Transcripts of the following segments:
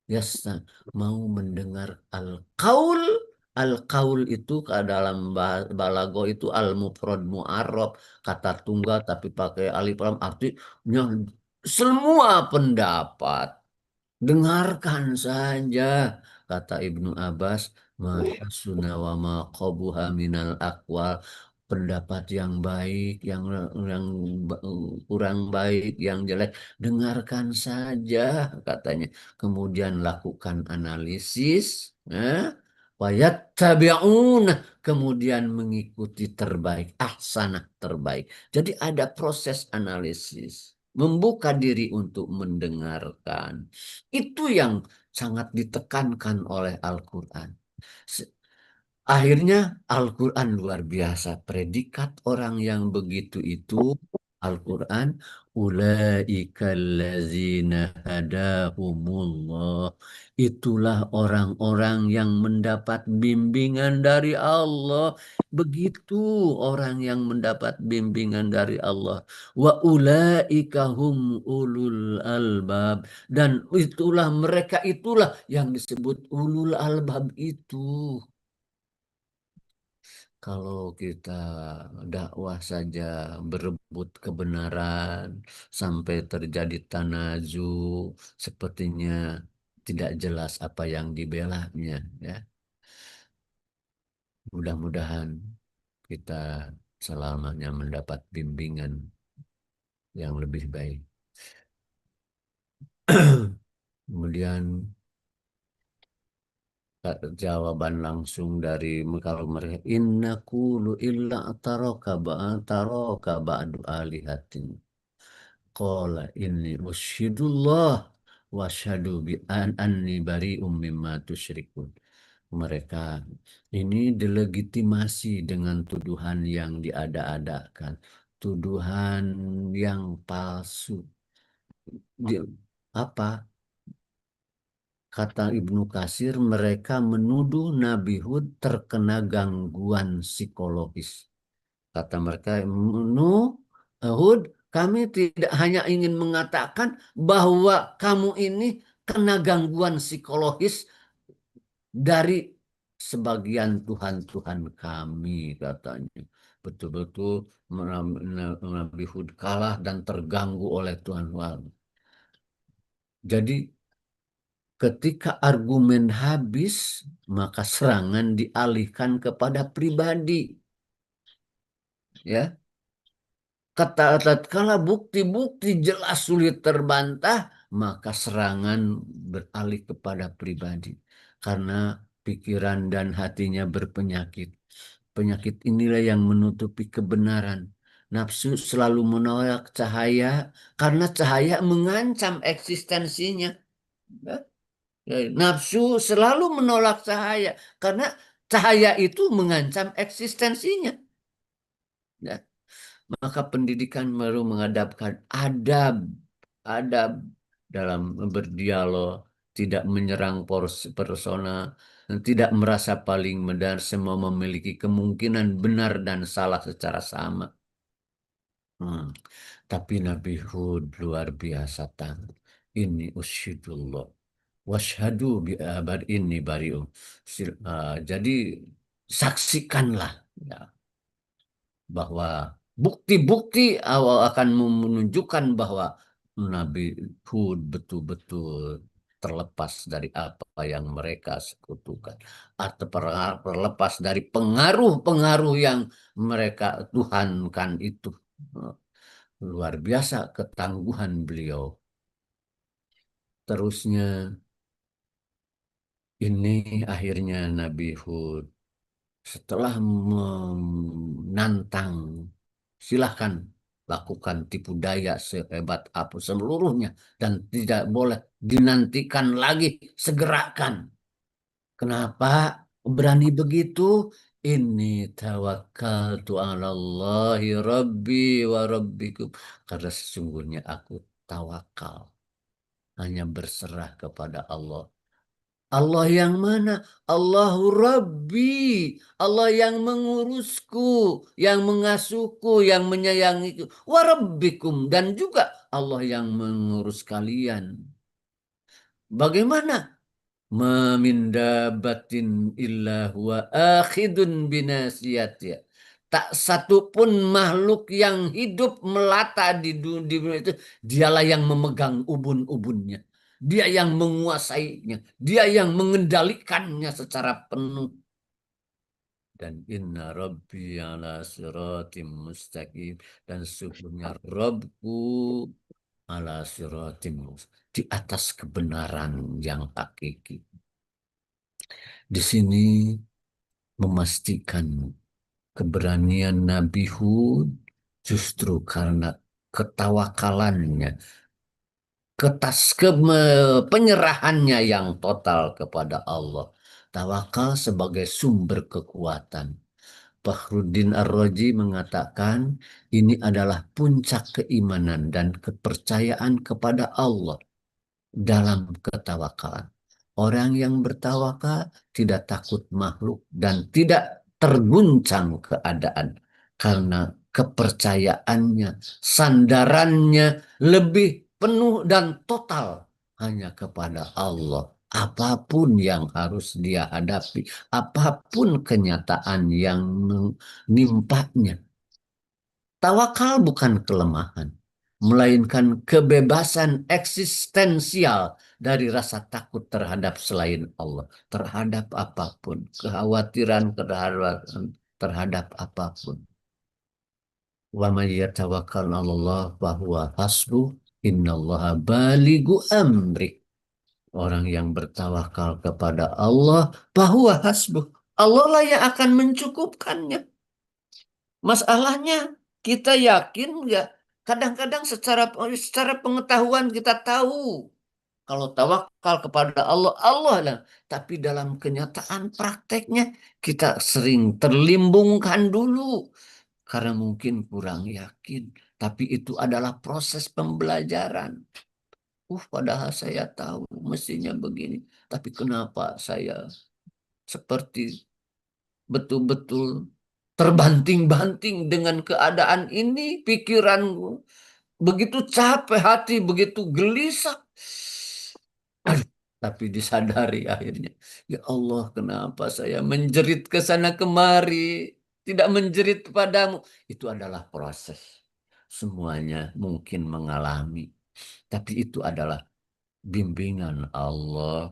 yasna mau mendengar al-qaul. Al-qaul itu ke dalam balago itu al-mufrad mu'arrab, kata tunggal tapi pakai alif lam, artinya semua pendapat. Dengarkan saja, kata Ibnu Abbas, mahasuna wa ma qabuha minal aqwal, pendapat yang baik, yang kurang baik, yang jelek, dengarkan saja, katanya. Kemudian lakukan analisis, wayattabi'una, kemudian mengikuti terbaik, ahsanah terbaik. Jadi ada proses analisis, membuka diri untuk mendengarkan. Itu yang sangat ditekankan oleh Al-Quran. Akhirnya Al-Quran luar biasa. Predikat orang yang begitu itu Al-Quran. Ulaikallazina hadahumullah. Itulah orang-orang yang mendapat bimbingan dari Allah. Begitu orang yang mendapat bimbingan dari Allah. Wa ulaikahum ulul albab. Dan mereka itulah yang disebut ulul albab itu. Kalau kita dakwah saja berebut kebenaran sampai terjadi tanazu, sepertinya tidak jelas apa yang dibelanya, ya. Mudah-mudahan kita selamanya mendapat bimbingan yang lebih baik. Kemudian jawaban langsung dari kalau mereka, inna kulu illa taroka ba'du alihatin. Qala inni usyhidullah wa syhadu bi anni bari'um mimma tusyrikun. Mereka ini delegitimasi dengan tuduhan yang diada-adakan, tuduhan yang palsu. Di- apa kata Ibnu Katsir, mereka menuduh Nabi Hud terkena gangguan psikologis. Kata mereka, Nuh, Hud, kami tidak hanya ingin mengatakan bahwa kamu ini kena gangguan psikologis dari sebagian Tuhan-Tuhan kami, katanya. Betul-betul Nabi Hud kalah dan terganggu oleh Tuhan. Jadi ketika argumen habis, maka serangan dialihkan kepada pribadi. Ya, tatkala bukti-bukti jelas sulit terbantah, maka serangan beralih kepada pribadi. Karena pikiran dan hatinya berpenyakit. Penyakit inilah yang menutupi kebenaran. Nafsu selalu menolak cahaya karena cahaya mengancam eksistensinya. Ya, nafsu selalu menolak cahaya karena cahaya itu mengancam eksistensinya. Ya. Maka pendidikan baru menghadapkan adab, adab dalam berdialog, tidak menyerang persona, tidak merasa paling benar, semua memiliki kemungkinan benar dan salah secara sama. Hmm. Tapi Nabi Hud luar biasa tang. Ini usyidullah. Washhadu bi abar ini barium. Jadi saksikanlah, ya, bahwa bukti-bukti awal akan menunjukkan bahwa Nabi Hud betul-betul terlepas dari apa yang mereka sekutukan, atau terlepas dari pengaruh-pengaruh yang mereka tuhankan itu. Luar biasa ketangguhan beliau. Terusnya ini akhirnya Nabi Hud setelah menantang, silahkan lakukan tipu daya sehebat apa seluruhnya dan tidak boleh dinantikan lagi, segerakan. Kenapa berani begitu? Ini tawakkaltu 'alallahi rabbi wa rabbikum. Karena sesungguhnya aku tawakal, hanya berserah kepada Allah. Allah yang mana? Allahu Rabbi. Allah yang mengurusku, yang mengasuhku, yang menyayangiku. Warabbikum. Dan juga Allah yang mengurus kalian. Bagaimana? Ma min dabbatin illa huwa akhidun binasiyatiha. Tak satu pun makhluk yang hidup melata di dunia itu, dialah yang memegang ubun-ubunnya. Dia yang menguasainya. Dia yang mengendalikannya secara penuh. Dan inna rabbi ala siratim mustaqim. Dan sesungguhnya Rabbku ala siratim di atas kebenaran yang hakiki. Di sini memastikan keberanian Nabi Hud justru karena ketawakalannya, penyerahannya yang total kepada Allah. Tawakal sebagai sumber kekuatan. Fakhruddin Ar-Razi mengatakan ini adalah puncak keimanan dan kepercayaan kepada Allah dalam ketawakalan. Orang yang bertawakal tidak takut makhluk dan tidak terguncang keadaan karena kepercayaannya, sandarannya lebih penuh dan total hanya kepada Allah. Apapun yang harus dia hadapi, apapun kenyataan yang menimpanya, tawakal bukan kelemahan, melainkan kebebasan eksistensial dari rasa takut terhadap selain Allah, terhadap apapun, kekhawatiran terhadap apapun. Wa may yatawakkal 'alallah fahuwa hasbuh, innallaha balighu amri. Orang yang bertawakal kepada Allah, fahuwa hasbuh. Allah lah yang akan mencukupkannya. Masalahnya kita yakin nggak? Kadang-kadang secara pengetahuan kita tahu kalau tawakal kepada Allah, Allah lah. Tapi dalam kenyataan prakteknya kita sering terlimbungkan dulu karena mungkin kurang yakin. Tapi itu adalah proses pembelajaran. Padahal saya tahu mestinya begini. Tapi kenapa saya seperti betul-betul terbanting-banting dengan keadaan ini, pikiranku begitu capek, hati begitu gelisah. Aduh, tapi disadari akhirnya, ya Allah, kenapa saya menjerit ke sana kemari, tidak menjerit padamu. Itu adalah proses. Semuanya mungkin mengalami, tapi itu adalah bimbingan Allah.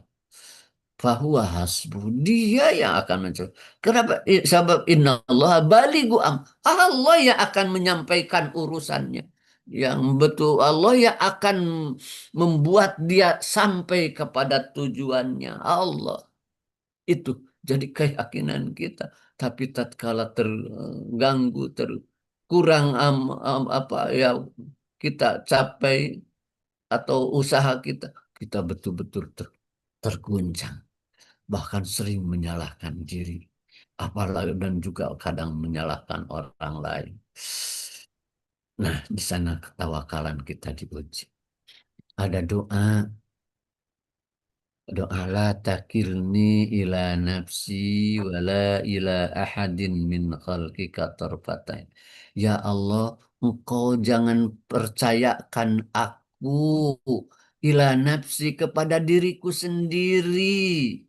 Fahuwa hasbuh. Dia yang akan mencoba. Kenapa? Sebab inna Allah balighu Allah yang akan menyampaikan urusannya. Yang betul Allah yang akan membuat dia sampai kepada tujuannya. Allah. Itu jadi keyakinan kita. Tapi tatkala terganggu, terkurang apa ya kita capai atau usaha kita, kita betul-betul terguncang, bahkan sering menyalahkan diri, apalagi dan juga kadang menyalahkan orang lain. Nah, di sana ketawakalan kita diuji. Ada doa, doa la takilni ila nafsi wala ila ahadin min khalqika tarfatain. Ya Allah, Engkau jangan percayakan aku ila nafsi kepada diriku sendiri.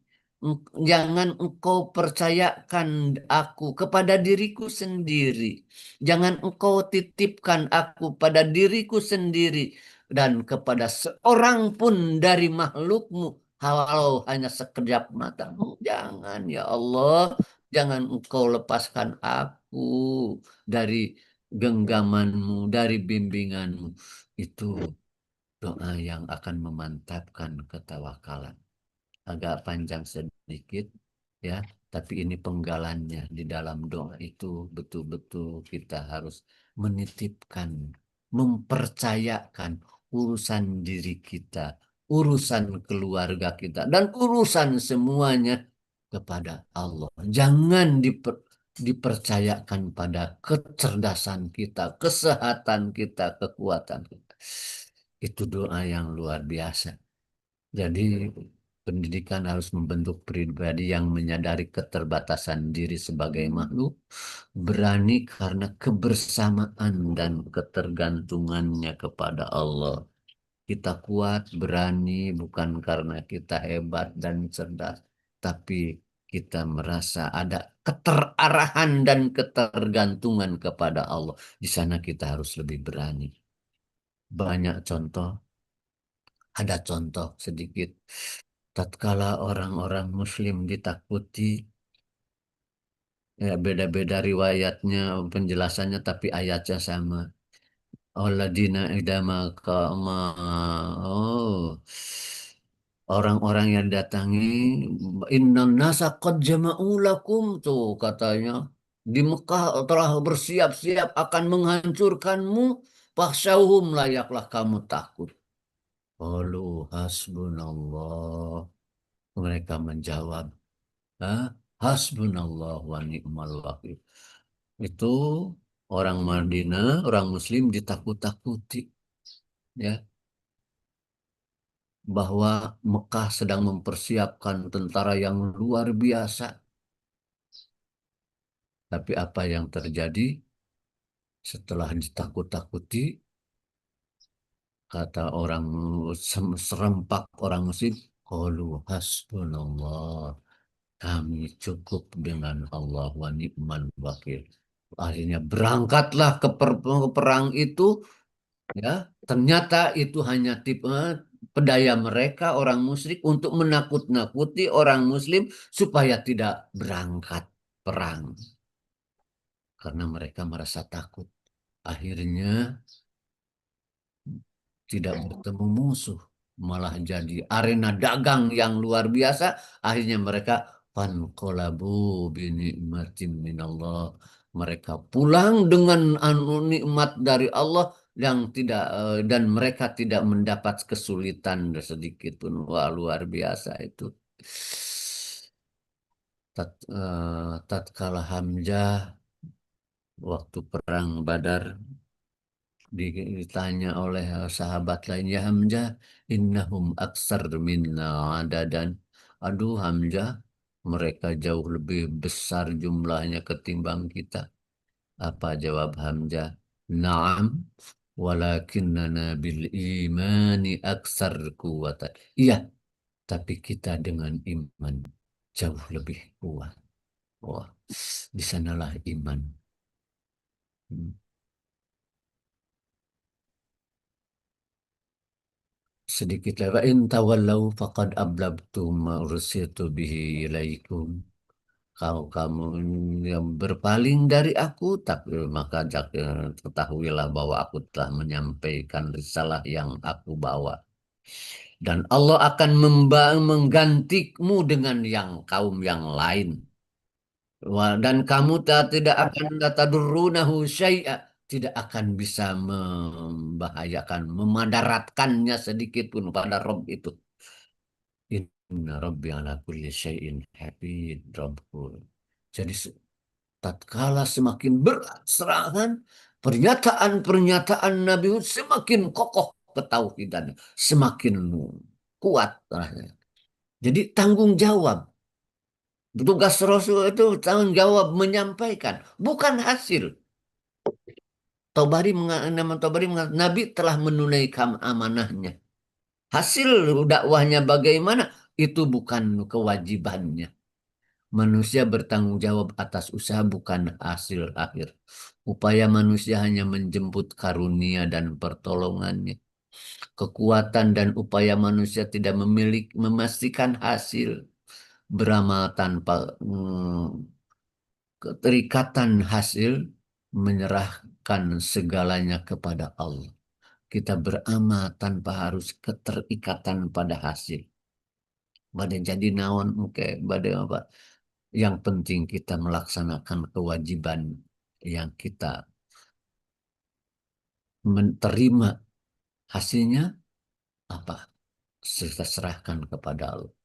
Jangan engkau percayakan aku kepada diriku sendiri. Jangan engkau titipkan aku pada diriku sendiri dan kepada seorang pun dari makhlukmu, walau hanya sekejap matamu. Jangan ya Allah, jangan engkau lepaskan aku dari genggamanmu, dari bimbinganmu. Itu doa yang akan memantapkan ketawakalan. Agak panjang sedikit ya, tapi ini penggalannya. Di dalam doa itu betul-betul kita harus menitipkan, mempercayakan urusan diri kita, urusan keluarga kita, dan urusan semuanya kepada Allah. Jangan dipercayakan pada kecerdasan kita, kesehatan kita, kekuatan kita. Itu doa yang luar biasa. Jadi pendidikan harus membentuk pribadi yang menyadari keterbatasan diri sebagai makhluk, berani karena kebersamaan dan ketergantungannya kepada Allah. Kita kuat, berani bukan karena kita hebat dan cerdas, tapi kita merasa ada keterarahan dan ketergantungan kepada Allah. Di sana kita harus lebih berani. Banyak contoh, ada contoh sedikit. Tatkala orang-orang Muslim ditakuti, ya beda-beda riwayatnya, penjelasannya, tapi ayatnya sama. Alladzina idama kama. Oh. Orang-orang yang datangi, innan nasa qad jama'u lakum tuh katanya. Di Mekah telah bersiap-siap akan menghancurkanmu. Fakhshawhum, layaklah kamu takut. Qalu hasbunallah. Mereka menjawab, "Hah? Hasbunallah wa ni'mal wakil." Itu orang Madinah, orang Muslim ditakut-takuti, ya, bahwa Mekah sedang mempersiapkan tentara yang luar biasa. Tapi apa yang terjadi setelah ditakut-takuti, kata orang serempak orang Muslim, qalu hasbunallah. Kami cukup dengan Allah wa ni'mal wakil. Akhirnya berangkatlah ke perang itu, ya. Ternyata itu hanya tipe pedaya mereka orang musyrik untuk menakut-nakuti orang Muslim supaya tidak berangkat perang karena mereka merasa takut. Akhirnya tidak bertemu musuh, malah jadi arena dagang yang luar biasa. Akhirnya mereka fanqalabu binikmatin minallah. Mereka pulang dengan nikmat dari Allah yang tidak dan mereka tidak mendapat kesulitan sedikit pun. Wah, luar biasa itu. Tatkala Hamzah waktu perang Badar ditanya oleh sahabat lain, ya Hamzah, innahum aksar minna adadan. Aduh Hamzah, mereka jauh lebih besar jumlahnya ketimbang kita. Apa jawab Hamzah? Naam, walakinnana bil imani aksar kuwatan. Iya, tapi kita dengan iman jauh lebih kuat. Wah, di sanalah iman. Hmm. Sedikit lagi, in tawallau faqad ablagtu ma ursiltu bihi ilaikum. Kalau kamu yang berpaling dari aku, tapi maka ketahuilah bahwa aku telah menyampaikan risalah yang aku bawa. Dan Allah akan menggantimu dengan yang kaum yang lain. Dan kamu tidak akan tadurrunahu syai'a, tidak akan bisa membahayakan, memadaratkannya sedikit pun pada Rob itu. Inna Rabbi ala kulli syai'in hafid, Rabbku. Jadi tatkala semakin berat serangan, pernyataan-pernyataan Nabi Hud semakin kokoh ketauhidannya, semakin kuat. Jadi tanggung jawab. Tugas Rasul itu tanggung jawab menyampaikan, bukan hasil. Nama Tobari mengatakan, Nabi telah menunaikan amanahnya. Hasil dakwahnya bagaimana? Itu bukan kewajibannya. Manusia bertanggung jawab atas usaha, bukan hasil akhir. Upaya manusia hanya menjemput karunia dan pertolongannya. Kekuatan dan upaya manusia tidak memastikan hasil. Beramal tanpa keterikatan hasil, menyerahkan segalanya kepada Allah. Kita beramal tanpa harus keterikatan pada hasil. Pada jadi naon, oke, pada apa? Yang penting kita melaksanakan kewajiban yang kita menerima hasilnya apa? Kita serahkan kepada Allah.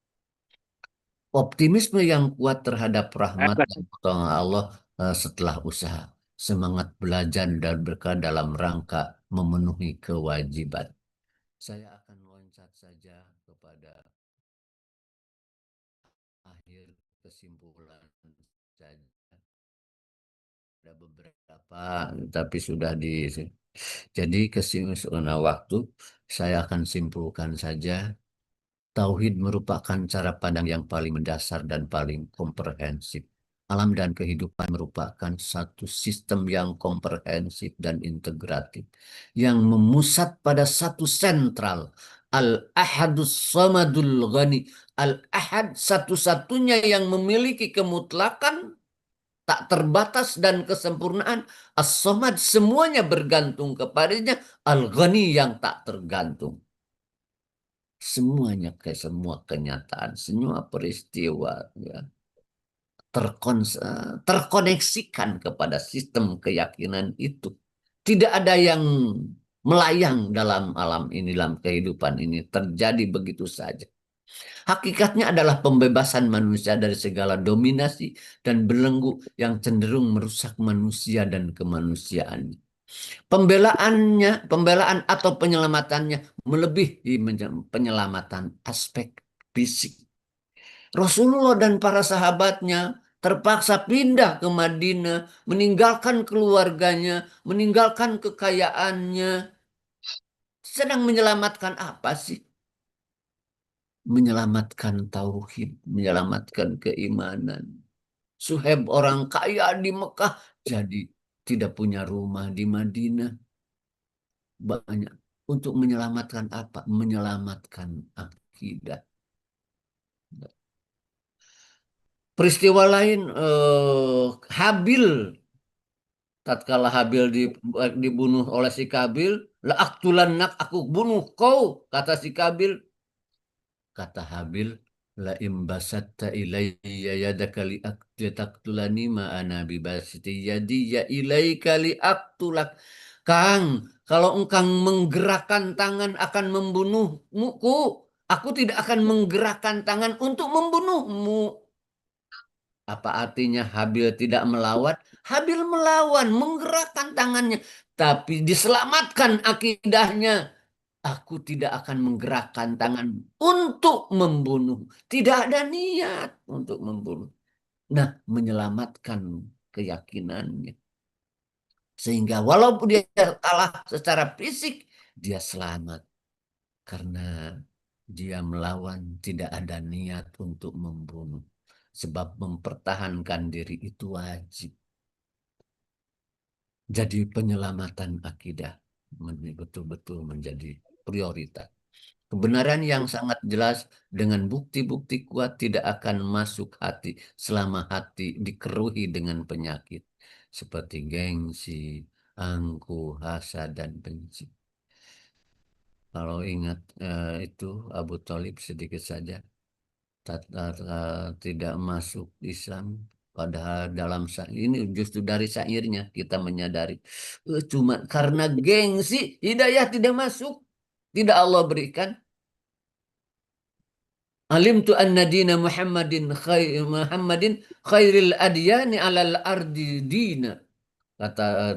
Optimisme yang kuat terhadap rahmat dan pertolongan Allah setelah usaha. Semangat belajar dan berkah dalam rangka memenuhi kewajiban. Saya akan loncat saja kepada akhir kesimpulan saja. ada beberapa, tapi sudah di. Jadi kesimpulan waktu, saya akan simpulkan saja. Tauhid merupakan cara pandang yang paling mendasar dan paling komprehensif. Alam dan kehidupan merupakan satu sistem yang komprehensif dan integratif, yang memusat pada satu sentral. Al-Ahadus Samadul Ghani. Al-Ahad satu-satunya yang memiliki kemutlakan, tak terbatas dan kesempurnaan. As-Samad semuanya bergantung kepadanya. Al-Ghani yang tak tergantung. Semuanya ke semua kenyataan, semua peristiwa ya, terkoneksikan kepada sistem keyakinan itu. Tidak ada yang melayang dalam alam ini, dalam kehidupan ini. Terjadi begitu saja. Hakikatnya adalah pembebasan manusia dari segala dominasi dan belenggu yang cenderung merusak manusia dan kemanusiaan. Pembelaan atau penyelamatannya melebihi penyelamatan aspek fisik. Rasulullah dan para sahabatnya terpaksa pindah ke Madinah, meninggalkan keluarganya, meninggalkan kekayaannya. Sedang menyelamatkan apa sih? Menyelamatkan tauhid, menyelamatkan keimanan. Suhaib orang kaya di Mekah jadi tidak punya rumah di Madinah. Banyak. Untuk menyelamatkan apa? Menyelamatkan akidah. Peristiwa lain, Habil, tatkala Habil dibunuh oleh si Kabil, la aktulannak, aku bunuh kau, kata si Kabil. Kata Habil, la imbasatta ilayya yadaka li taktulani ma ana bibasiti yadiya ilaika li aktulak. Kang, kalau engkau menggerakkan tangan akan membunuhmu, aku tidak akan menggerakkan tangan untuk membunuhmu. Apa artinya Habil tidak melawan? Habil melawan, menggerakkan tangannya, tapi diselamatkan akidahnya. Aku tidak akan menggerakkan tangan untuk membunuh. Tidak ada niat untuk membunuh. Nah, menyelamatkan keyakinannya. Sehingga walaupun dia kalah secara fisik, dia selamat. Karena dia melawan, tidak ada niat untuk membunuh. Sebab mempertahankan diri itu wajib. Jadi penyelamatan akidah betul-betul menjadi prioritas. Kebenaran yang sangat jelas dengan bukti-bukti kuat tidak akan masuk hati selama hati dikeruhi dengan penyakit seperti gengsi, angkuh, hasad, dan benci. Kalau ingat itu Abu Thalib sedikit saja tidak masuk Islam. Padahal dalam ini justru dari syairnya kita menyadari cuma karena gengsi hidayah tidak masuk, tidak Allah berikan. Alimtu anna dina Muhammadin khairil adyani alal ardi dina. Kata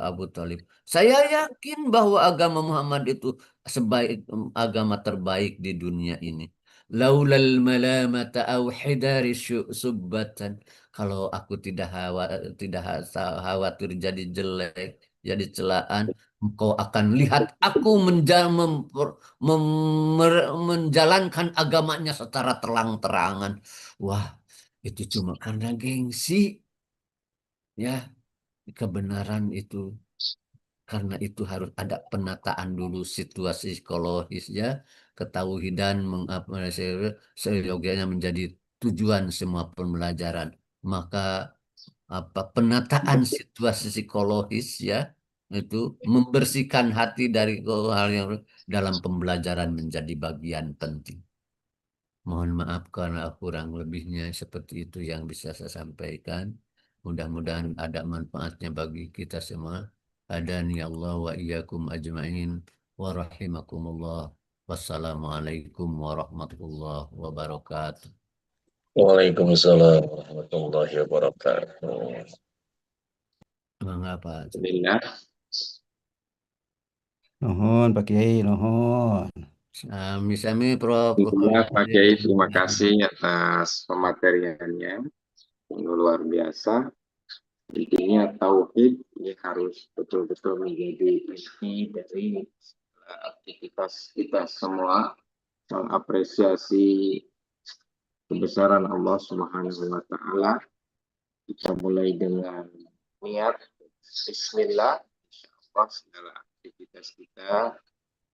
Abu Thalib. Saya yakin bahwa agama Muhammad itu sebaik agama terbaik di dunia ini. Laulal malamata au hidari subbatan. Kalau aku tidak khawatir jadi jelek, jadi celaan, engkau akan lihat aku menjalankan agamanya secara terang-terangan. Wah, itu cuma karena gengsi. Ya, kebenaran itu, karena itu harus ada penataan dulu situasi psikologisnya, ketauhidan seyogianya menjadi tujuan semua pembelajaran. Maka apa penataan situasi psikologis ya itu membersihkan hati dari hal yang dalam pembelajaran menjadi bagian penting. Mohon maaf karena kurang lebihnya seperti itu yang bisa saya sampaikan. Mudah-mudahan ada manfaatnya bagi kita semua. Hadani Allah wa iyyakum ajma'in wa rahimakumullah. Wassalamualaikum warahmatullahi wabarakatuh. Waalaikumsalam warahmatullahi wabarakatuh. Mengapa? Alhamdulillah. Nuhun Pak Kiai, nuhun. Sami-sami Prof. Tentunya Pak Kiai, terima kasih atas pemateriannya yang luar biasa. Intinya tauhid ini harus betul-betul menjadi inti dari aktivitas kita semua, mengapresiasi kebesaran Allah Subhanahu wa taala. Kita mulai dengan niat bismillah, insyaallah segala aktivitas kita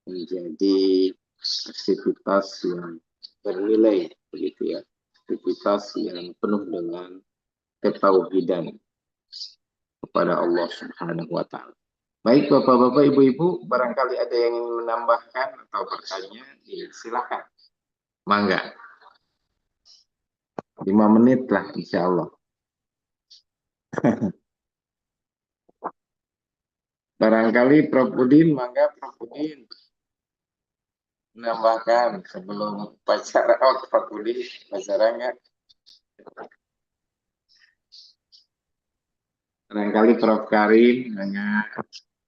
menjadi aktivitas yang bernilai, begitu ya, aktivitas yang penuh dengan ketauhidan kepada Allah Subhanahu wa taala. Baik Bapak-bapak, Ibu-ibu, barangkali ada yang ingin menambahkan atau bertanya, silakan. Mangga. 5 menit lah insya Allah. Barangkali Prof. Udin, mangga Prof. Udin. Menambahkan sebelum upacara. Oh, Prof. Udin, upacara enggak? Barangkali Prof. Karim, enggak.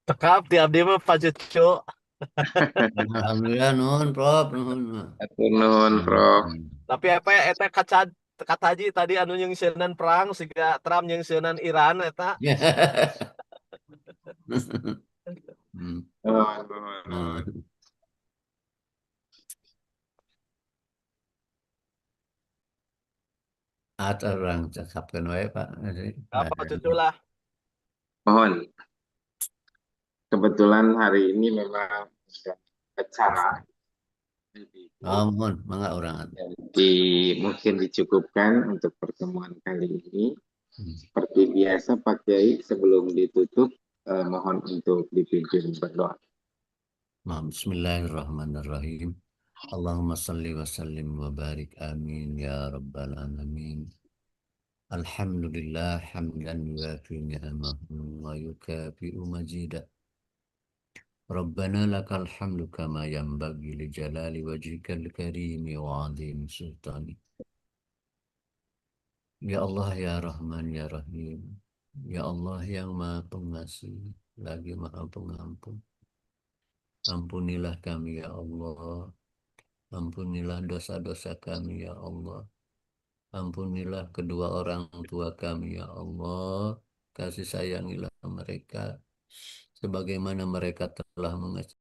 Tekap di abdi mah Pak Cucu. Alhamdulillah nuhun Prof, nuhun. Atur nuhun Prof. Tapi apa ya eta kataji tadi anu nyungseunan perang siga Trump nyungseunan Iran eta. Hmm. Nuhun. Atau orang cakapkan wae Pak. Apa Cucu lah. Mohon. Kebetulan hari ini memang acara. Mohon, mangga orang. Jadi mungkin dicukupkan untuk pertemuan kali ini. Seperti biasa Pak Kiai, sebelum ditutup mohon untuk dipimpin berdoa. Bismillahirrahmanirrahim. Allahumma salli wa sallim wa barik amin ya rabbal alamin. Alhamdulillah hamdan yuafi ni'amahu wa yukafi'u majidah. Rabbana lakal hamdu kama yanbaghi li jalali wajhikal karimi wa 'azimi sultani. Ya Allah ya Rahman ya Rahim. Ya Allah yang Maha Pengasih lagi Maha Pengampun. Ampunilah kami ya Allah. Ampunilah dosa-dosa kami ya Allah. Ampunilah kedua orang tua kami ya Allah. Kasih sayangilah mereka sebagaimana mereka telah